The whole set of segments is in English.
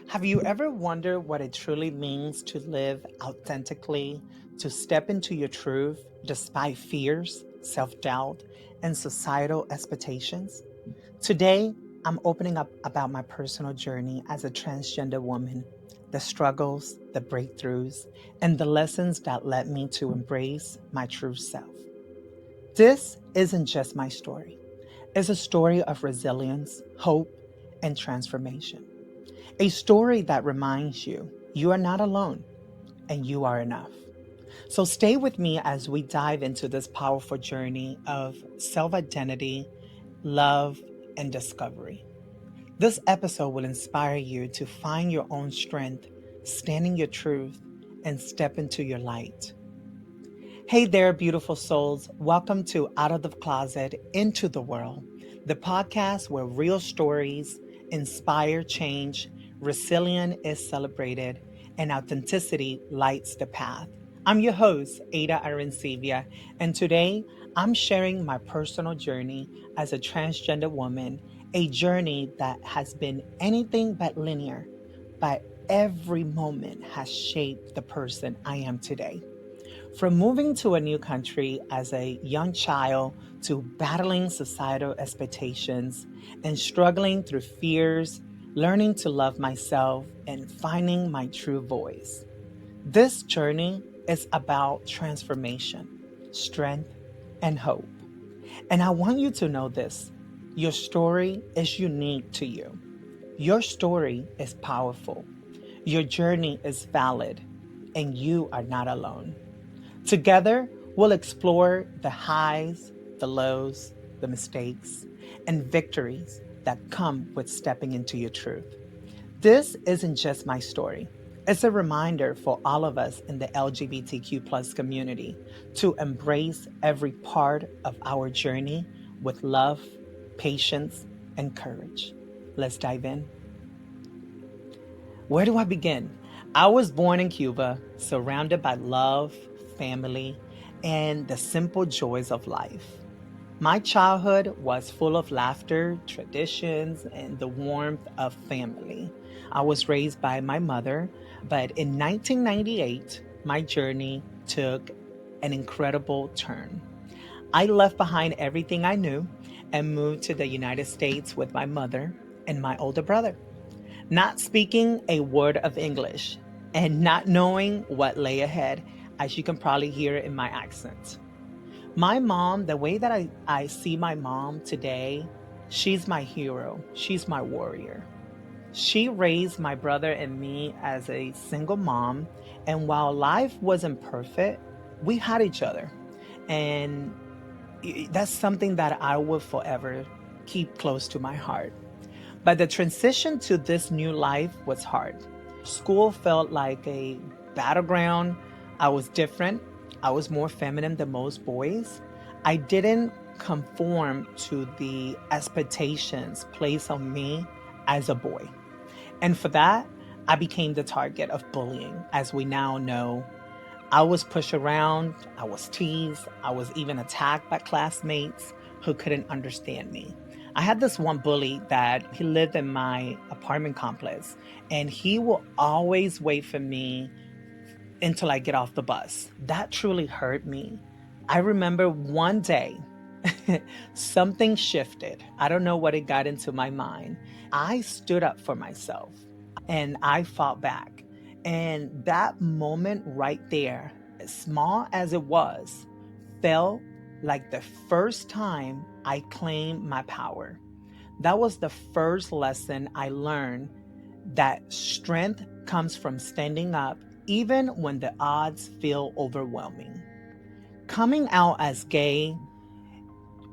Have you ever wondered what it truly means to live authentically, to step into your truth despite fears, self doubt, and societal expectations? Today, I'm opening up about my personal journey as a transgender woman, the struggles, the breakthroughs, and the lessons that led me to embrace my true self. This isn't just my story, it's a story of resilience, hope, and transformation. A story that reminds you you are not alone and you are enough. So stay with me as we dive into this powerful journey of self identity, love, and discovery. This episode will inspire you to find your own strength, stand in your truth, and step into your light. Hey there, beautiful souls. Welcome to Out of the Closet into the World, the podcast where real stories inspire change, resilience is celebrated, and authenticity lights the path. I'm your host, Arencibia, and today I'm sharing my personal journey as a transgender woman, a journey that has been anything but linear, but every moment has shaped the person I am today. From moving to a new country as a young child to battling societal expectations and struggling through fears, learning to love myself and finding my true voice. This journey is about transformation, strength, and hope. And I want you to know this: your story is unique to you. Your story is powerful. Your journey is valid, and you are not alone. Together, we'll explore the highs, the lows, the mistakes, and victories that come with stepping into your truth. This isn't just my story. It's a reminder for all of us in the LGBTQ plus community to embrace every part of our journey with love, patience, and courage. Let's dive in. Where do I begin? I was born in Cuba, surrounded by love, family, and the simple joys of life. My childhood was full of laughter, traditions, and the warmth of family. I was raised by my mother, but in 1998, my journey took an incredible turn. I left behind everything I knew and moved to the United States with my mother and my older brother, not speaking a word of English and not knowing what lay ahead, as you can probably hear in my accent. My mom, the way that I see my mom today, she's my hero. She's my warrior. She raised my brother and me as a single mom. And while life wasn't perfect, we had each other. And that's something that I will forever keep close to my heart. But the transition to this new life was hard. School felt like a battleground. I was different. I was more feminine than most boys. I didn't conform to the expectations placed on me as a boy. And for that, I became the target of bullying, as we now know. I was pushed around, I was teased, I was even attacked by classmates who couldn't understand me. I had this one bully that he lived in my apartment complex, and he will always wait for me until I get off the bus. That truly hurt me. I remember one day something shifted. I don't know what it got into my mind. I stood up for myself and I fought back. And that moment right there, as small as it was, felt like the first time I claimed my power. That was the first lesson I learned, that strength comes from standing up even when the odds feel overwhelming. Coming out as gay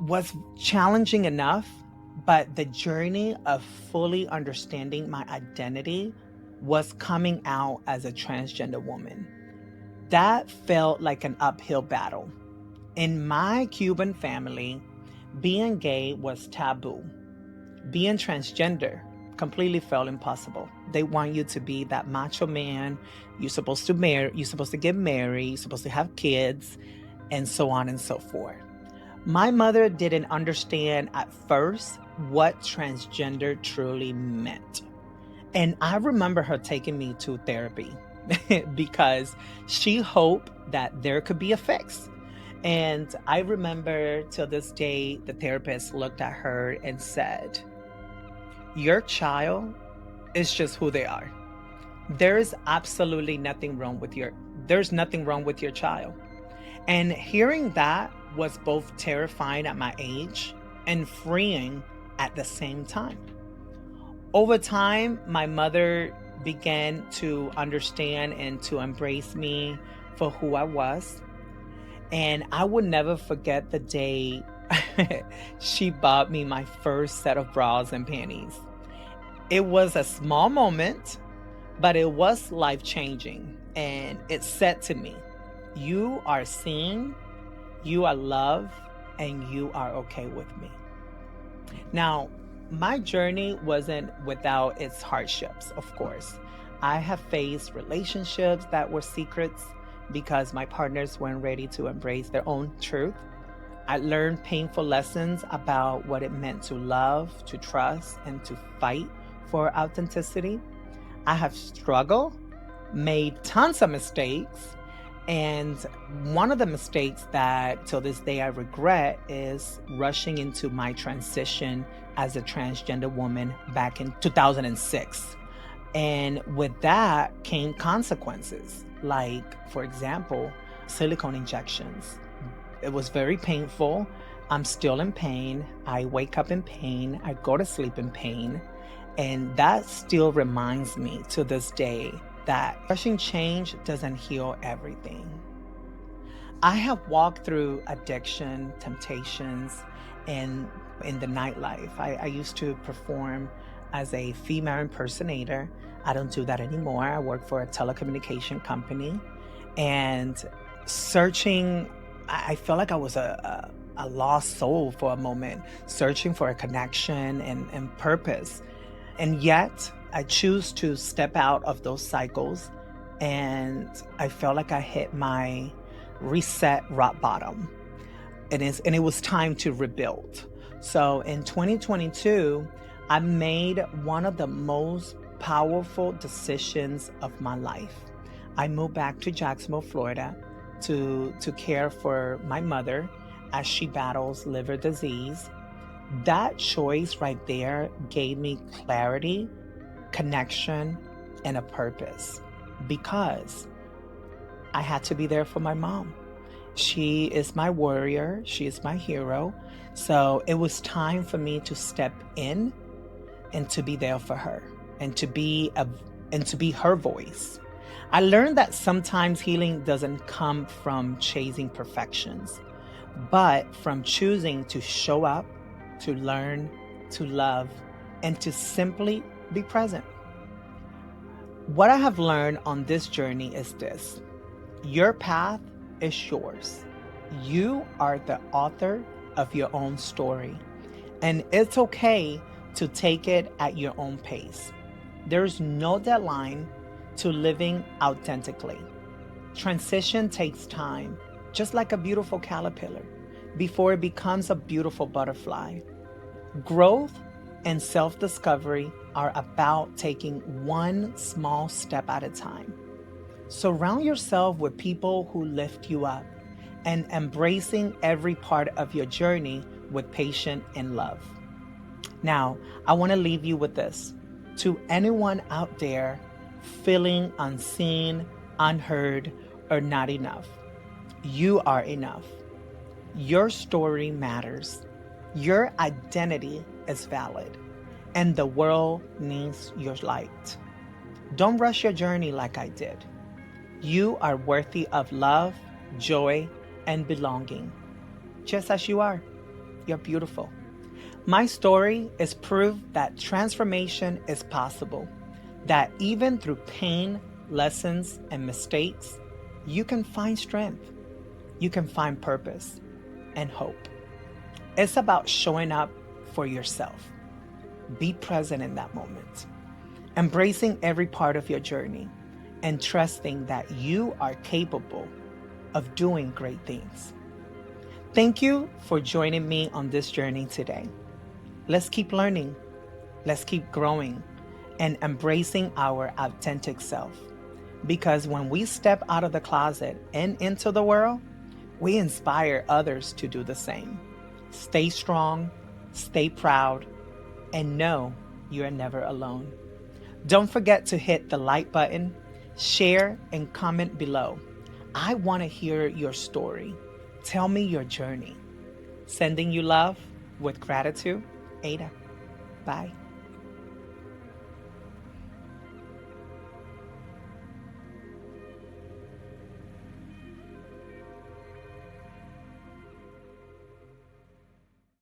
was challenging enough, but the journey of fully understanding my identity was coming out as a transgender woman. That felt like an uphill battle. In my Cuban family, being gay was taboo. Being transgender completely felt impossible. They want you to be that macho man. You're supposed to get married, you're supposed to have kids, and so on and so forth. My mother didn't understand at first what transgender truly meant. And I remember her taking me to therapy because she hoped that there could be a fix. And I remember till this day, the therapist looked at her and said, "Your child is just who they are. There is absolutely nothing wrong with there's nothing wrong with your child." And hearing that was both terrifying at my age and freeing at the same time. Over time, my mother began to understand and to embrace me for who I was. And I will never forget the day she bought me my first set of bras and panties. It was a small moment, but it was life changing. And it said to me, "You are seen, you are loved, and you are okay with me." Now, my journey wasn't without its hardships, of course. I have faced relationships that were secrets because my partners weren't ready to embrace their own truth. I learned painful lessons about what it meant to love, to trust, and to fight for authenticity. I have struggled, made tons of mistakes, and one of the mistakes that till this day I regret is rushing into my transition as a transgender woman back in 2006. And with that came consequences, like, for example, silicone injections. It was very painful. I'm still in pain. I wake up in pain. I go to sleep in pain. And that still reminds me to this day that rushing change doesn't heal everything. I have walked through addiction, temptations, and in the nightlife. I used to perform as a female impersonator. I don't do that anymore. I work for a telecommunication company. And searching, I felt like I was a lost soul for a moment, searching for a connection and purpose. And yet, I choose to step out of those cycles. And I felt like I hit my reset rock bottom. And it was time to rebuild. So in 2022, I made one of the most powerful decisions of my life. I moved back to Jacksonville, Florida to care for my mother as she battles liver disease. That choice right there gave me clarity, connection, and a purpose because I had to be there for my mom. She is my warrior, she is my hero. So it was time for me to step in and to be there for her and to be her voice. I learned that sometimes healing doesn't come from chasing perfections, but from choosing to show up, to learn, to love, and to simply be present. What I have learned on this journey is this: your path is yours. You are the author of your own story, and it's okay to take it at your own pace. There's no deadline to living authentically. Transition takes time, just like a beautiful caterpillar, before it becomes a beautiful butterfly. Growth and self-discovery are about taking one small step at a time. Surround yourself with people who lift you up and embracing every part of your journey with patience and love. Now, I want to leave you with this. To anyone out there feeling unseen, unheard, or not enough, you are enough. Your story matters. Your identity is valid, and the world needs your light. Don't rush your journey like I did. You are worthy of love, joy, and belonging. Just as you are, you're beautiful. My story is proof that transformation is possible, that even through pain, lessons, and mistakes, you can find strength, you can find purpose and hope. It's about showing up for yourself. Be present in that moment, embracing every part of your journey, and trusting that you are capable of doing great things. Thank you for joining me on this journey today. Let's keep learning, let's keep growing, and embracing our authentic self. Because when we step out of the closet and into the world, we inspire others to do the same. Stay strong, stay proud, and know you're never alone. Don't forget to hit the like button, share, and comment below. I want to hear your story. Tell me your journey. Sending you love with gratitude, Ada. Bye.